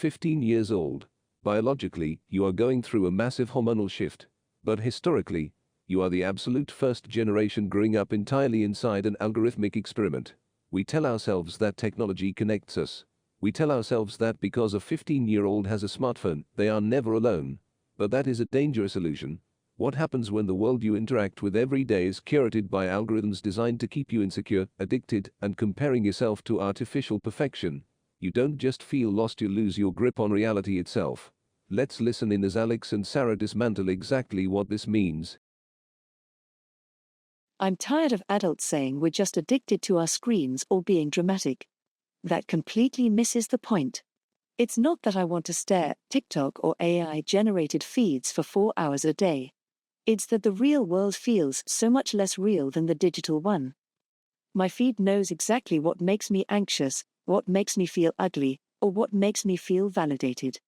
15 years old. Biologically, you are going through a massive hormonal shift. But historically, you are the absolute first generation growing up entirely inside an algorithmic experiment. We tell ourselves that technology connects us. We tell ourselves that because a 15-year-old has a smartphone, they are never alone. But that is a dangerous illusion. What happens when the world you interact with every day is curated by algorithms designed to keep you insecure, addicted, and comparing yourself to artificial perfection? You don't just feel lost, you lose your grip on reality itself. Let's listen in as Alex and Sarah dismantle exactly what this means. I'm tired of adults saying we're just addicted to our screens or being dramatic. That completely misses the point. It's not that I want to stare at TikTok or AI-generated feeds for 4 hours a day. It's that the real world feels so much less real than the digital one. My feed knows exactly what makes me anxious, what makes me feel ugly, or what makes me feel validated.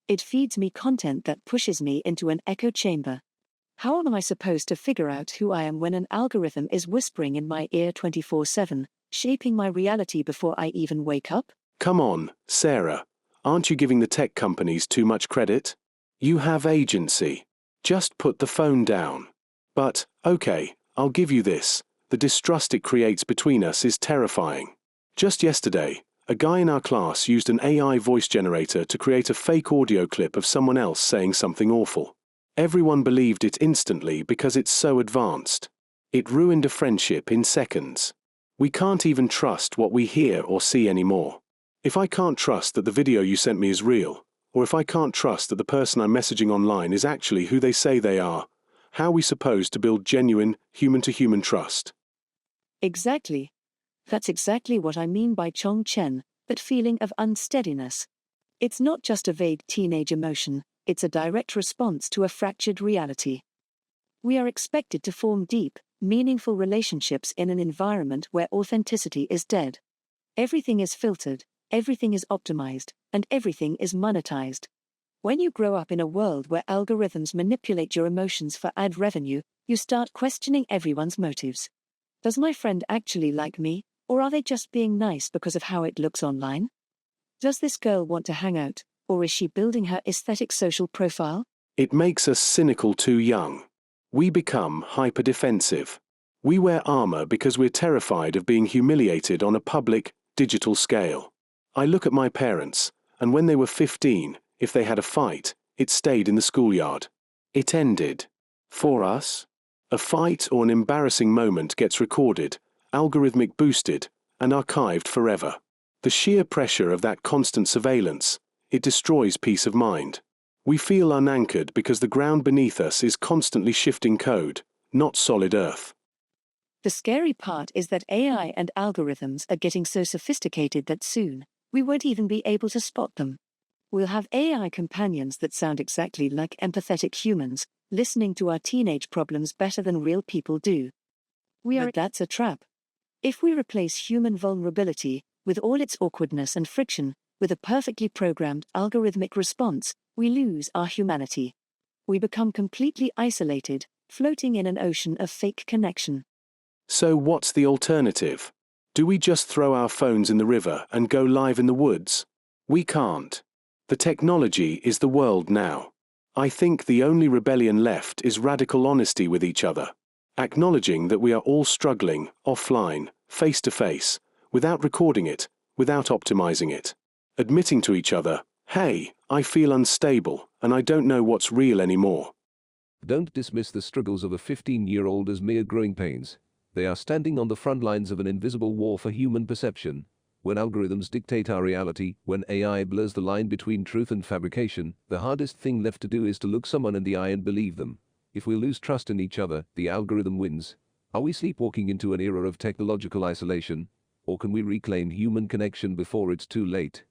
It feeds me content that pushes me into an echo chamber. How am I supposed to figure out who I am when an algorithm is whispering in my ear 24/7, shaping my reality before I even wake up? Come on, Sarah. Aren't you giving the tech companies too much credit? You have agency. Just put the phone down. But, okay, I'll give you this. The distrust it creates between us is terrifying. Just yesterday, a guy in our class used an AI voice generator to create a fake audio clip of someone else saying something awful. Everyone believed it instantly because it's so advanced. It ruined a friendship in seconds. We can't even trust what we hear or see anymore. If I can't trust that the video you sent me is real, or if I can't trust that the person I'm messaging online is actually who they say they are, how are we supposed to build genuine, human-to-human trust? Exactly. That's exactly what I mean by Chong Chen, that feeling of unsteadiness. It's not just a vague teenage emotion, it's a direct response to a fractured reality. We are expected to form deep, meaningful relationships in an environment where authenticity is dead. Everything is filtered, everything is optimized, and everything is monetized. When you grow up in a world where algorithms manipulate your emotions for ad revenue, you start questioning everyone's motives. Does my friend actually like me, or are they just being nice because of how it looks online? Does this girl want to hang out, or is she building her aesthetic social profile? It makes us cynical too young. We become hyper-defensive. We wear armor because we're terrified of being humiliated on a public, digital scale. I look at my parents, and when they were 15, if they had a fight, it stayed in the schoolyard. It ended. For us, a fight or an embarrassing moment gets recorded, algorithmic boosted, and archived forever. The sheer pressure of that constant surveillance, it destroys peace of mind. We feel unanchored because the ground beneath us is constantly shifting code, not solid earth. The scary part is that AI and algorithms are getting so sophisticated that soon, we won't even be able to spot them. We'll have AI companions that sound exactly like empathetic humans, listening to our teenage problems better than real people do. But that's a trap. If we replace human vulnerability, with all its awkwardness and friction, with a perfectly programmed algorithmic response, we lose our humanity. We become completely isolated, floating in an ocean of fake connection. So what's the alternative? Do we just throw our phones in the river and go live in the woods? We can't. The technology is the world now. I think the only rebellion left is radical honesty with each other. Acknowledging that we are all struggling, offline, face to face, without recording it, without optimizing it. Admitting to each other, hey, I feel unstable, and I don't know what's real anymore. Don't dismiss the struggles of a 15-year-old as mere growing pains. They are standing on the front lines of an invisible war for human perception. When algorithms dictate our reality, when AI blurs the line between truth and fabrication, the hardest thing left to do is to look someone in the eye and believe them. If we lose trust in each other, the algorithm wins. Are we sleepwalking into an era of technological isolation? Or can we reclaim human connection before it's too late?